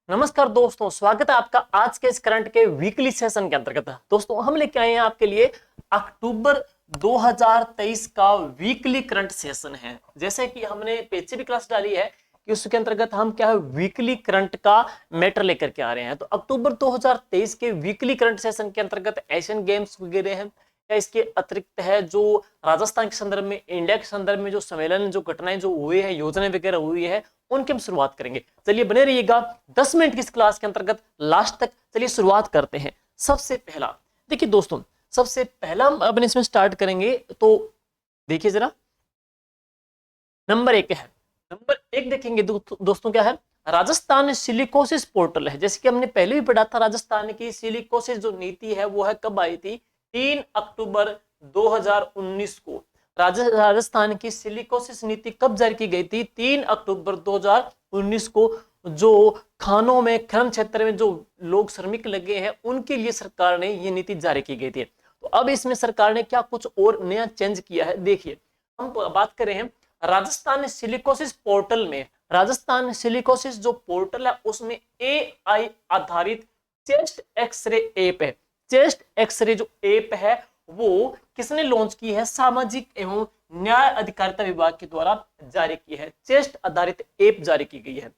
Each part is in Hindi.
नमस्कार दोस्तों, स्वागत है आपका आज के इस करंट के वीकली सेशन के अंतर्गत। दोस्तों हम लेके आए हैं आपके लिए अक्टूबर 2023 का वीकली करंट सेशन है। जैसे कि हमने पीछे भी क्लास डाली है कि उसके अंतर्गत हम क्या है वीकली करंट का मैटर लेकर के आ रहे हैं। तो अक्टूबर 2023 के वीकली करंट सेशन के अंतर्गत एशियन गेम्स वगैरह हैं या इसके अतिरिक्त है जो राजस्थान के संदर्भ में, इंडिया के संदर्भ में जो सम्मेलन, जो घटनाएं जो हुए हैं, योजनाएं वगैरह हुई है, उनकी हम शुरुआत करेंगे। चलिए बने रहिएगा 10 मिनट की इस क्लास के अंतर्गत लास्ट तक। चलिए शुरुआत करते हैं। सबसे पहला देखिए दोस्तों, सबसे पहला हम अपन इसमें स्टार्ट करेंगे तो देखिए जरा, नंबर 1 है। नंबर 1 देखेंगे दोस्तों क्या है, राजस्थान सिलिकोसिस पोर्टल है। जैसे कि हमने पहले भी पढ़ा था, राजस्थान की सिलिकोसिस जो नीति है वो है कब आई थी, 3 अक्टूबर 2019 को। राजस्थान की सिलिकोसिस नीति कब जारी की गई थी, 3 अक्टूबर 2019 को। जो खानों में, खनन क्षेत्र में जो लोग श्रमिक लगे हैं उनके लिए सरकार ने ये नीति जारी की गई थी। तो अब इसमें सरकार ने क्या कुछ और नया चेंज किया है, देखिए। हम बात कर रहे हैं राजस्थान सिलिकोसिस पोर्टल में। राजस्थान सिलिकोसिस जो पोर्टल है उसमें AI आधारित चेस्ट एक्सरे ऐप है। चेस्ट एक्सरे जो ऐप है वो किसने लॉन्च की है, सामाजिक एवं न्याय अधिकारिता विभाग के द्वारा जारी की है। चेस्ट आधारित ऐप जारी की गई है।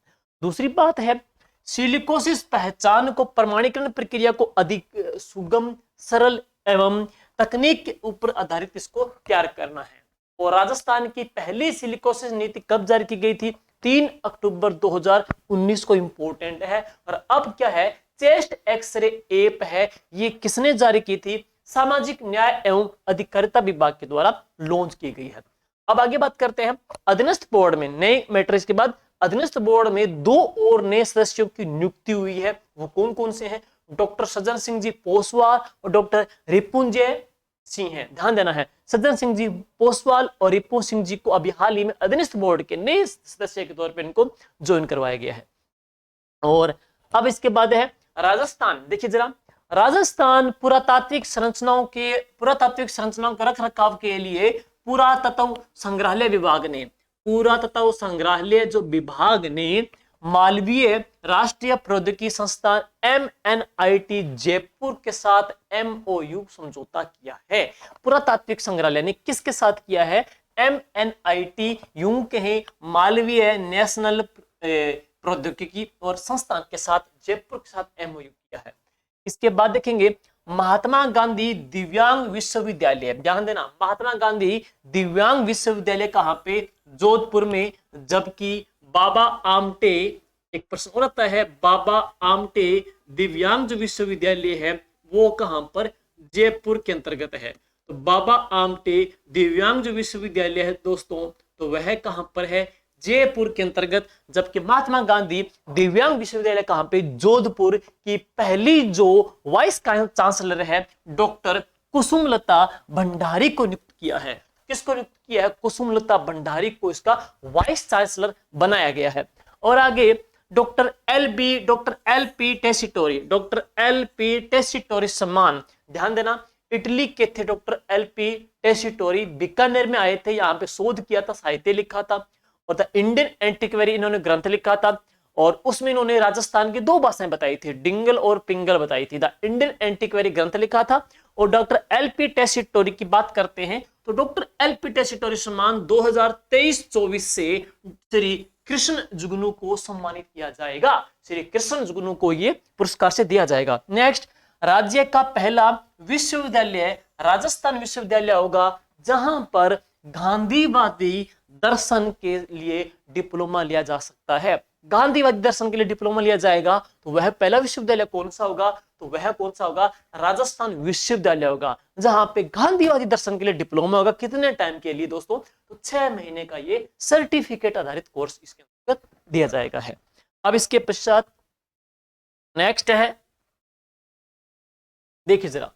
दूसरी बात है, सिलिकोसिस पहचान को, प्रमाणीकरण प्रक्रिया को अधिक सुगम, सरल एवं तकनीक के ऊपर आधारित इसको तैयार करना है। और राजस्थान की पहली सिलिकोसिस नीति कब जारी की गई थी, 3 अक्टूबर 2019 को। इंपॉर्टेंट है। और अब क्या है, चेस्ट एक्सरे ऐप है, ये किसने जारी की थी, सामाजिक न्याय एवं अधिकारिता विभाग के द्वारा लॉन्च की गई है। अब आगे बात करते हैं अधीनस्थ बोर्ड में नए मैट्रिक्स के बाद अधीनस्थ बोर्ड में 2 और नए सदस्यों की नियुक्ति हुई है। वो कौन कौन से हैं, डॉक्टर सज्जन सिंह जी पोसवाल और डॉक्टर रिपुंजय सिंह हैं। ध्यान देना है, सज्जन सिंह जी पोसवाल और रिपु सिंह जी को अभी हाल ही में अधीनस्थ बोर्ड के नए सदस्य के तौर पर इनको ज्वाइन करवाया गया है। और अब इसके बाद है राजस्थान। देखिए जरा, राजस्थान पुरातात्विक संरचनाओं का रख रखाव के लिए पुरातत्व संग्रहालय विभाग ने, पुरातत्व संग्रहालय जो विभाग ने मालवीय राष्ट्रीय प्रौद्योगिकी संस्थान MNIT जयपुर के साथ MOU समझौता किया है। पुरातात्विक संग्रहालय ने किसके साथ किया है, MNIT यूं कहें मालवीय नेशनल प्रौद्योगिकी और संस्थान के साथ, जयपुर के साथ MOU किया है। इसके बाद देखेंगे महात्मा गांधी दिव्यांग विश्वविद्यालय। ध्यान देना, महात्मा गांधी दिव्यांग विश्वविद्यालय कहां पे, जोधपुर में। जबकि बाबा आमटे, एक प्रश्न और आता है, बाबा आमटे दिव्यांग जो विश्वविद्यालय है वो कहां पर, जयपुर के अंतर्गत है। तो बाबा आमटे दिव्यांग जो विश्वविद्यालय है दोस्तों, तो वह कहां पर है, जयपुर के अंतर्गत। जबकि महात्मा गांधी दिव्यांग विश्वविद्यालय कहां पे, जोधपुर की पहली जो वाइस चांसलर है डॉक्टर कुसुमलता भंडारी को नियुक्त किया है। किसको नियुक्त किया है, कुसुमलता भंडारी को इसका वाइस चांसलर बनाया गया है। और आगे डॉक्टर एल पी टेसिटोरी सम्मान। ध्यान देना, इटली के थे डॉक्टर LP टेसिटोरी, बीकानेर में आए थे, यहाँ पे शोध किया था, साहित्य लिखा था और द इंडियन एंटिक्वेरी इन्होंने ग्रंथ लिखा था। और उसमें इन्होंने राजस्थान की 2 भाषाएं बताई थी, डिंगल और पिंगल बताई थी। द इंडियन एंटिक्वेरी ग्रंथ लिखा था। और डॉक्टर LP टेसिटोरी की बात करते हैं तो डॉक्टर LP टेसिटोरी सम्मान 2023-24 से श्री कृष्ण जुगनू को सम्मानित किया जाएगा। श्री कृष्ण जुगनू को ये पुरस्कार से दिया जाएगा। नेक्स्ट, राज्य का पहला विश्वविद्यालय राजस्थान विश्वविद्यालय होगा, जहां पर गांधीवादी दर्शन के लिए डिप्लोमा लिया जा सकता है। गांधीवादी दर्शन के लिए डिप्लोमा लिया जाएगा तो वह पहला विश्वविद्यालय कौन सा होगा, तो वह कौन सा होगा, राजस्थान विश्वविद्यालय होगा, जहां पे गांधीवादी दर्शन के लिए डिप्लोमा होगा। कितने टाइम के लिए दोस्तों, तो 6 महीने का ये सर्टिफिकेट आधारित कोर्स इसके अंतर्गत दिया जाएगा है। अब इसके पश्चात नेक्स्ट है, देखिए जरा,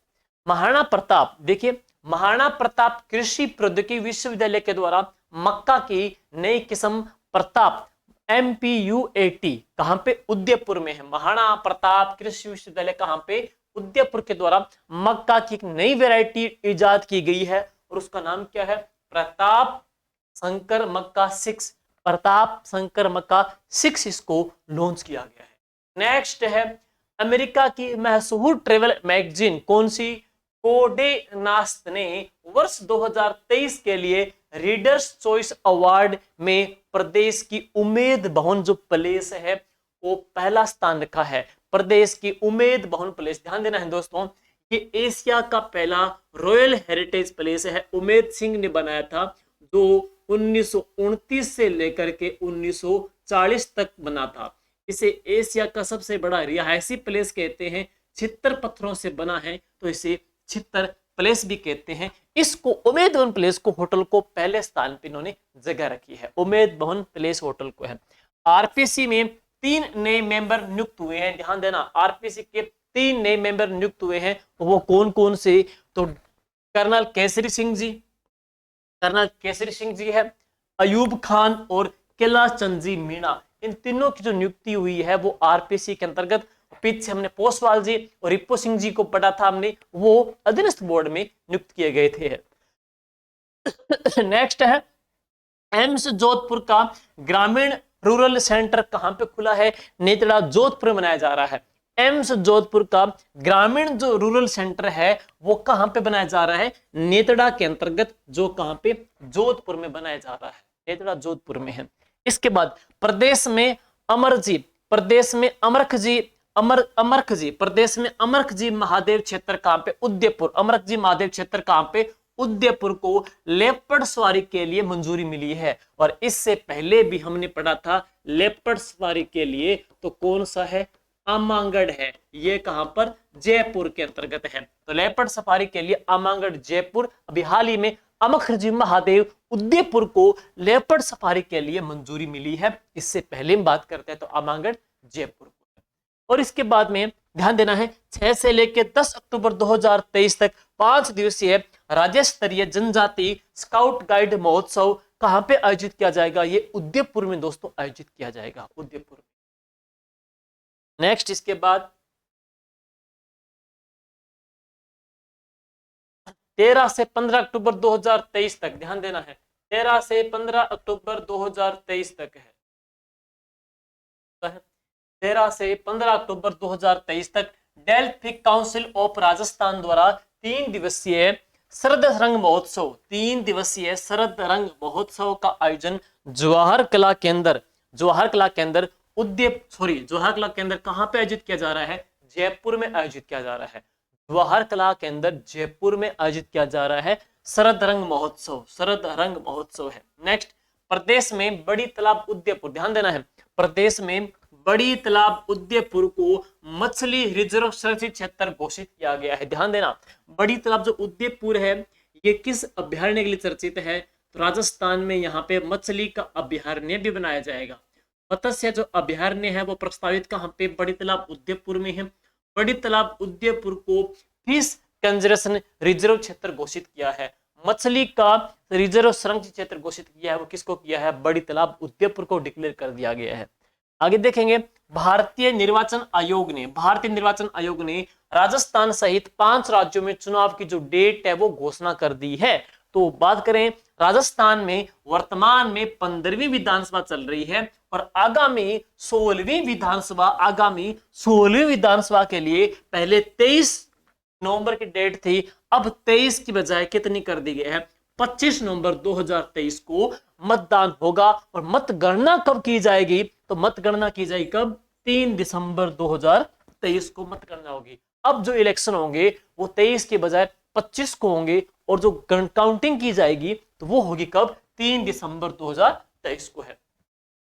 महाराणा प्रताप। देखिए, महाराणा प्रताप कृषि प्रौद्योगिकी विश्वविद्यालय के द्वारा मक्का की नई किस्म प्रताप MPUAT कहां पे, उदयपुर में है। महाराणा प्रताप कृषि विश्वविद्यालय कहां पे, उदयपुर के द्वारा मक्का की एक नई वैरायटी इजाद की गई है और उसका नाम क्या है, प्रताप शंकर मक्का 6। प्रताप शंकर मक्का 6 इसको लॉन्च किया गया है। नेक्स्ट है अमेरिका की मशहूर ट्रेवल मैगजीन कौन सी? कोडे नास्त ने वर्ष 2023 के लिए रीडर्स चॉइस अवार्ड में प्रदेश की उम्मेद भवन जो प्लेस है वो पहला स्थान रखा है। प्रदेश की उम्मेद भवन प्लेस, ध्यान देना है दोस्तों, ये एशिया का पहला रॉयल हेरिटेज प्लेस है। उमेद सिंह ने बनाया था, जो 1929 से लेकर के 1940 तक बना था। इसे एशिया का सबसे बड़ा रिहायशी प्लेस कहते हैं। 76 पत्थरों से बना है तो इसे 76 प्लेस भी कहते हैं। इसको उमेद भवन प्लेस को होटल को पहले स्थान पर इन्होंने जगह रखी है। उमेद भवन प्लेस होटल को है। आरपीसी में 3 नए मेंबर नियुक्त हुए हैं। ध्यान देना, आरपीसी के 3 नए मेंबर नियुक्त हुए हैं। वो कौन कौन से? तो कर्नल केसरी सिंह जी है, अयूब खान और किला चंद जी मीणा, इन तीनों की जो नियुक्ति हुई है वो आरपीसी के अंतर्गत। पीछे हमने पोसवाल जी और रिपो सिंह जी को पढ़ा था हमने, वो अधीनस्थ बोर्ड में नियुक्त किए गए थे। नेक्स्ट है एम्स जोधपुर का ग्रामीण रूरल सेंटर कहां पे खुला है? नेतड़ा जोधपुर में बनाया जा रहा है। एम्स जोधपुर का ग्रामीण जो रूरल सेंटर है वो कहां पे बनाया जा रहा है? नेतड़ा के अंतर्गत, जो कहां पे? जोधपुर में बनाया जा रहा है। नेतड़ा जोधपुर में है। इसके बाद प्रदेश में अमरख जी महादेव क्षेत्र कहां पे? उदयपुर। अमरख जी महादेव क्षेत्र कहां पे? उदयपुर को लेपर्ड सवारी के लिए मंजूरी मिली है। और इससे पहले भी हमने पढ़ा था लेपर्ड सवारी के लिए, तो कौन सा है? आमांगढ़ है। ये कहां पर? जयपुर के अंतर्गत है। तो लेपर्ड सफारी के लिए आमांगढ़ जयपुर। अभी हाल ही में अमरख महादेव उदयपुर को लेपर्ड सफारी के लिए मंजूरी मिली है। इससे पहले हम बात करते हैं तो आमांगढ़ जयपुर को। और इसके बाद में ध्यान देना है 6 से लेकर 10 अक्टूबर 2023 तक 5 दिवसीय राज्य स्तरीय जनजाति स्काउट गाइड महोत्सव कहां पे आयोजित किया जाएगा? ये उदयपुर में दोस्तों आयोजित किया जाएगा, उदयपुर में। नेक्स्ट इसके बाद 13 से 15 अक्टूबर 2023 तक, ध्यान देना है 13 से 15 अक्टूबर 2023 तक है। 13 से 15 अक्टूबर 2023 तक डेल्फी काउंसिल ऑफ राजस्थान द्वारा 3 दिवसीय शरद रंग महोत्सव का आयोजन जवाहर कला केंद्र कहां पे आयोजित किया जा रहा है? जयपुर में आयोजित किया जा रहा है। जवाहर कला केंद्र जयपुर में आयोजित किया जा रहा है शरद रंग महोत्सव है। नेक्स्ट प्रदेश में बड़ी तालाब उदयपुर, ध्यान देना है प्रदेश में बड़ी तालाब उदयपुर को मछली रिजर्व संरक्षित क्षेत्र घोषित किया गया है। ध्यान देना, बड़ी तालाब जो उदयपुर है ये किस अभ्यारण्य के लिए चर्चित है? तो राजस्थान में यहाँ पे मछली का अभ्यारण्य भी बनाया जाएगा। मत्स्य जो अभ्यारण्य है वो प्रस्तावित कहाँ पे? बड़ी तालाब उदयपुर में है। बड़ी तालाब उदयपुर को फिश कंजर्वेशन रिजर्व क्षेत्र घोषित किया है। मछली का रिजर्व संरक्षित क्षेत्र घोषित किया है, वो किसको किया है? बड़ी तालाब उदयपुर को डिक्लेयर कर दिया गया है। आगे देखेंगे भारतीय निर्वाचन आयोग ने राजस्थान सहित 5 राज्यों में चुनाव की जो डेट है वो घोषणा कर दी है। तो बात करें राजस्थान में वर्तमान में 15वीं विधानसभा चल रही है और आगामी 16वीं विधानसभा के लिए पहले 23 नवंबर की डेट थी, अब 23 की बजाय कितनी कर दी गई है? 25 नवंबर 2023 को मतदान होगा। और मतगणना कब की जाएगी? तो मतगणना की जाएगी कब? 3 दिसंबर 2023 को मतगणना होगी। अब जो इलेक्शन होंगे वो 23 के बजाय 25 को होंगे और जो काउंटिंग की जाएगी तो वो होगी कब? 3 दिसंबर 2023 को है।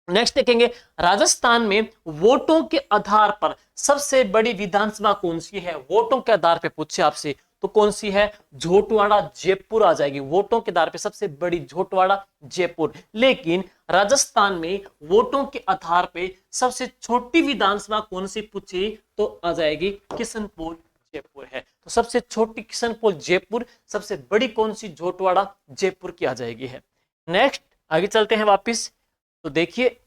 नेक्स्ट देखेंगे राजस्थान में वोटों के आधार पर सबसे बड़ी विधानसभा कौन सी है? वोटों के आधार पे पूछे आपसे तो कौन सी है? झोटवाड़ा जयपुर आ जाएगी। वोटों के आधार पे सबसे बड़ी झोटवाड़ा जयपुर। लेकिन राजस्थान में वोटों के आधार पे सबसे छोटी विधानसभा कौन सी पूछी तो आ जाएगी किशनपोल जयपुर है। तो सबसे छोटी किशनपोल जयपुर, सबसे बड़ी कौन सी? झोटवाड़ा जयपुर की आ जाएगी है। नेक्स्ट आगे चलते हैं वापिस, तो देखिए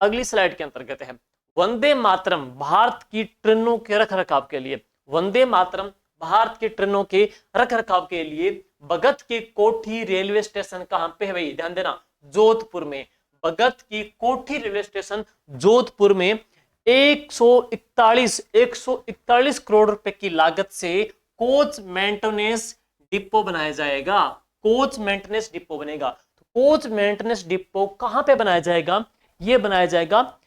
अगली स्लाइड के अंतर्गत है वंदे मातरम भारत की ट्रेनों के रखरखाव के लिए। वंदे मातरम भारत की ट्रेनों के रखरखाव के लिए भगत की कोठी रेलवे स्टेशन कहां पे है भाई? ध्यान देना, जोधपुर में। भगत की कोठी रेलवे स्टेशन जोधपुर में 141 करोड़ रुपए की लागत से कोच मेंटेनेंस डिपो बनाया जाएगा। कोच मेंटेनेंस डिपो बनेगा। तो कोच मेंटेनेंस डिपो कहां पे बनाया जाएगा? यह बनाया जाएगा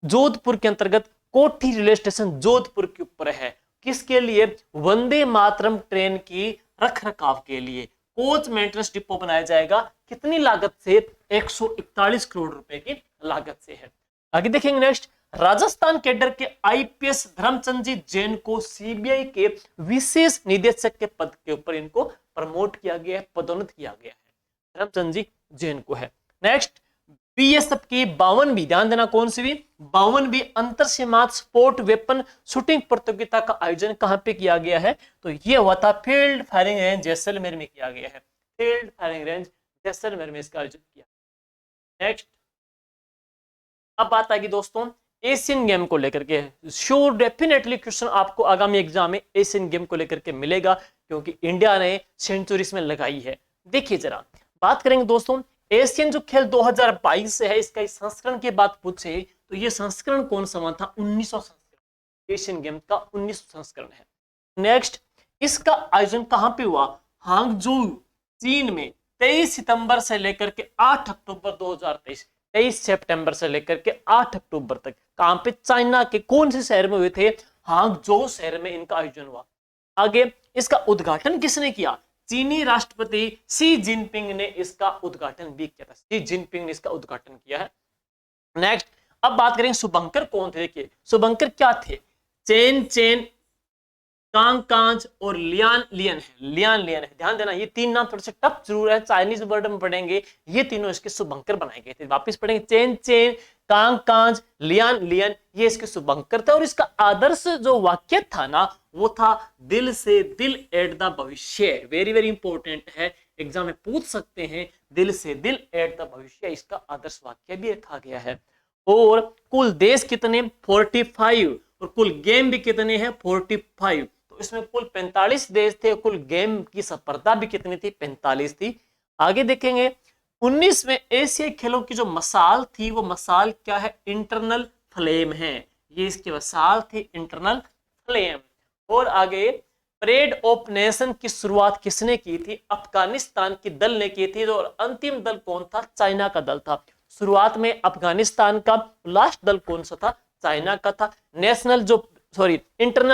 जोधपुर के अंतर्गत कोठी रेलवे स्टेशन जोधपुर के ऊपर है। किसके लिए? वंदे मातरम ट्रेन की रख रखाव के लिए कोच मेंटेनेंस डिपो बनाया जाएगा। कितनी लागत से? 141 करोड़ रुपए की लागत से है। आगे देखेंगे नेक्स्ट, राजस्थान कैडर के आईपीएस धर्मचंद जी जैन को सीबीआई के विशेष निदेशक के पद के ऊपर इनको प्रमोट किया गया है, पदोन्नत किया गया है। धर्मचंद जी जैन को है। नेक्स्ट, बीएसएफ की 52वीं, ध्यान देना कौन सी भी, 52वीं अंतर सीमांत स्पोर्ट वेपन शूटिंग प्रतियोगिता का आयोजन कहां पे किया गया है? तो ये हुआ था फील्ड फायरिंग रेंज जैसलमेर में किया गया है। फील्ड फायरिंग रेंज जैसलमेर में इसका आयोजन किया। नेक्स्ट, अब बात आएगी दोस्तों एशियन गेम को लेकर के। श्योर डेफिनेटली क्वेश्चन आपको आगामी एग्जाम में एशियन गेम को लेकर के मिलेगा, क्योंकि इंडिया ने सेंचुरी इसमें लगाई है। देखिए जरा बात करेंगे दोस्तों, एशियन जो खेल 2022 से है, इसका इस संस्करण की बात पूछे तो ये संस्करण कौन सा था? 1900 संस्करण, एशियन गेम का 1900 संस्करण है। नेक्स्ट, इसका आयोजन कहां पे हुआ? हांगजू चीन में 23 सितंबर से लेकर के 8 अक्टूबर 2023, 23 सितंबर से लेकर के 8 अक्टूबर तक। कहां पे? चाइना के कौन से शहर में हुए थे? हांगजो शहर में इनका आयोजन हुआ। आगे, इसका उद्घाटन किसने किया? चीनी राष्ट्रपति शी जिनपिंग ने इसका उद्घाटन भी किया था। शी जिनपिंग ने इसका उद्घाटन किया है। नेक्स्ट, अब बात करेंगे शुभंकर कौन थे। देखिए शुभंकर क्या थे? चेन चेन, कांग कांज और लियान लियन है। लियान लियन है, ध्यान देना ये तीन नाम थोड़े से टफ जरूर है, चाइनीज वर्ड में पढ़ेंगे। ये तीनों इसके शुभंकर बनाए गए थे। वापस पढ़ेंगे, चेन चेन, कांग कांज, लियान लियन, ये इसके शुभंकर थे। और इसका आदर्श जो वाक्य था ना, वो था दिल से दिल एट द भविष्य। वेरी वेरी इंपॉर्टेंट है, एग्जाम में पूछ सकते हैं। दिल से दिल एट द भविष्य इसका आदर्श वाक्य भी रखा गया है। और कुल देश कितने? 45। और कुल गेम भी कितने हैं? 45। तो इसमें कुल 45 देश थे। कुल गेम की स्पर्धा भी कितनी थी? 45 थी। आगे देखेंगे 19वें एशियाई खेलों की जो मसाल थी, वो मसाल क्या है? इंटरनल फ्लेम है। ये इसकी मसाल थी, इंटरनल फ्लेम। और आगे, परेड ऑफ नेशन की शुरुआत किसने की थी? अफगानिस्तान की दल ने की थी। और अंतिम दल कौन था? चाइना का दल था। शुरुआत में अफगानिस्तान का, लास्ट दल कौन सा था? चाइना का था। इंटरनल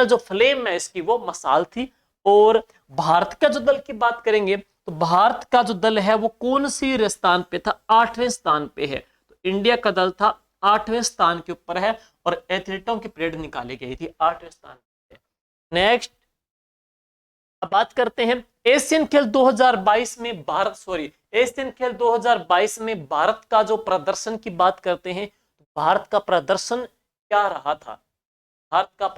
जो फ्लेम है इसकी, वो मसाल थी। और भारत का जो दल की बात करेंगे तो भारत का जो दल है वो कौन सी स्थान पे था? 8वें स्थान पे है। तो इंडिया का दल था 8वें स्थान के ऊपर है। और एथलीटों की परेड निकाली गई थी 8वें स्थान पे। नेक्स्ट, अब बात करते हैं एशियन खेल 2022 में एशियन खेल 2022 में भारत का जो प्रदर्शन की बात करते हैं, भारत का प्रदर्शन क्या रहा था? भारत का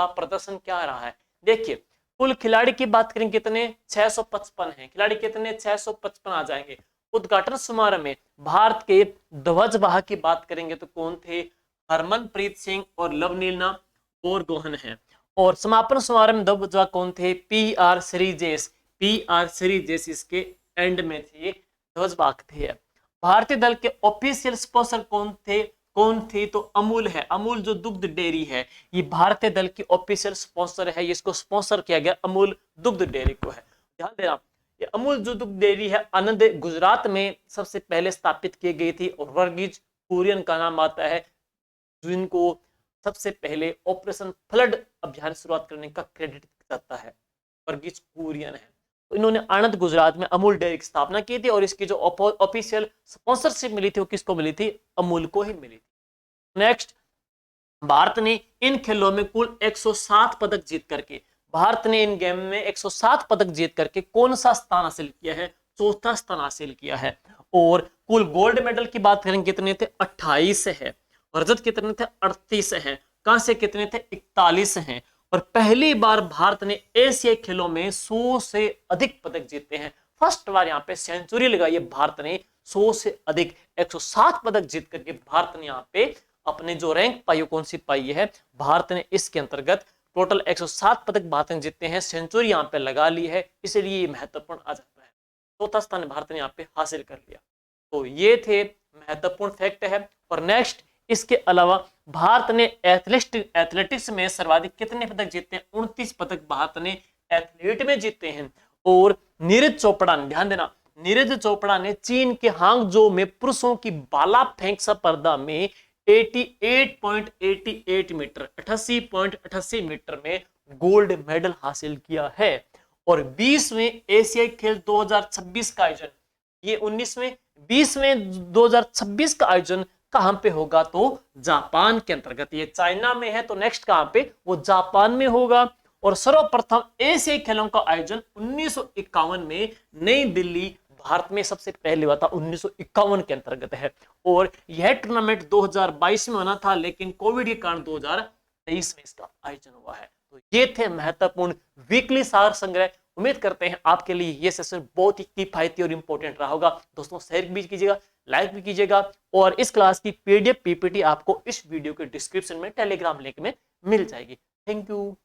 प्रदर्शन क्या रहा है? देखिए कुल खिलाड़ी की बात करें कितने? 655 हैं। खिलाड़ी कितने? 655 आ जाएंगे। उद्घाटन समारोह में भारत के ध्वजवाहक की बात करेंगे तो कौन थे? हरमनप्रीत सिंह और लवलीना बोरगोहन है। और समापन समारोह में ध्वजवाहक कौन थे? पीआर श्रीजेश इसके एंड में थे, ध्वजवाहक थे। भारतीय दल के ऑफिशियल स्पॉन्सर कौन थे? तो अमूल है। अमूल जो दुग्ध डेयरी है, ये भारतीय दल की ऑफिशियल स्पॉन्सर है। इसको स्पॉन्सर किया गया अमूल दुग्ध डेयरी को है। ध्यान देना, ये अमूल जो दुग्ध डेयरी है आनंद गुजरात में सबसे पहले स्थापित की गई थी। और वर्गीज कुरियन का नाम आता है, जिनको सबसे पहले ऑपरेशन फ्लड अभियान शुरुआत करने का क्रेडिट जाता है। वर्गीज कुरियन है। तो इन्होंने आनंद गुजरात में अमूल डेयरी की स्थापना की थी। और इसकी जो ऑफिशियल स्पॉन्सरशिप मिली थी वो किसको मिली थी? अमूल को ही मिली थी। नेक्स्ट, भारत ने इन खेलों में कुल 107 पदक जीत करके, भारत ने इन गेम में 107 पदक जीत करके कौन सा स्थान हासिल किया है? चौथा स्थान हासिल किया है। और कुल गोल्ड मेडल की बात करें कितने थे? 28 है। रजत कितने थे? 38 हैं। कांस्य कितने थे? 41 हैं। और पहली बार भारत ने एशियाई खेलों में 100 से अधिक पदक जीते हैं। फर्स्ट बार यहाँ पे सेंचुरी लगाई है भारत ने, 100 से अधिक 107 पदक जीत करके भारत ने यहाँ पे अपने जो रैंक पाई कौन सी पाई है? भारत ने इसके अंतर्गत टोटल 107 पदक भारत ने जीते हैं, सेंचुरी यहाँ पे लगा ली है, इसलिए ये महत्वपूर्ण आ जाता है। चौथा स्थान भारत ने यहाँ पे हासिल कर लिया। तो ये थे महत्वपूर्ण फैक्ट है। और नेक्स्ट, इसके अलावा भारत ने एथलेटिक्स में सर्वाधिक कितने पदक जीते हैं? 29 पदक भारत ने एथलीट में जीते हैं। और नीरज चोपड़ा, ध्यान देना, नीरज चोपड़ा ने चीन के हांगझो में पुरुषों की भाला फेंक स्पर्धा में 88.88 मीटर 88.88 मीटर में गोल्ड मेडल हासिल किया है। और 20वें एशियाई खेल 2026 का आयोजन, ये 20वें 2026 का आयोजन कहां पे होगा? तो जापान के अंतर्गत। ये चाइना में है तो नेक्स्ट कहां पे? वो जापान में होगा। और सर्वप्रथम एशियाई खेलों का आयोजन 1951 में नई दिल्ली भारत में सबसे पहले हुआ था, 1951 के अंतर्गत है। और यह टूर्नामेंट 2022 में होना था, लेकिन कोविड के कारण 2023 में इसका आयोजन हुआ है। तो ये थे महत्वपूर्ण वीकली सार संग्रह। उम्मीद करते हैं आपके लिए ये सेशन बहुत ही किफायती और इंपॉर्टेंट रहा होगा। दोस्तों शेयर भी कीजिएगा, लाइक भी कीजिएगा। और इस क्लास की पीडीएफ पीपीटी आपको इस वीडियो के डिस्क्रिप्शन में टेलीग्राम लिंक में मिल जाएगी। Thank you.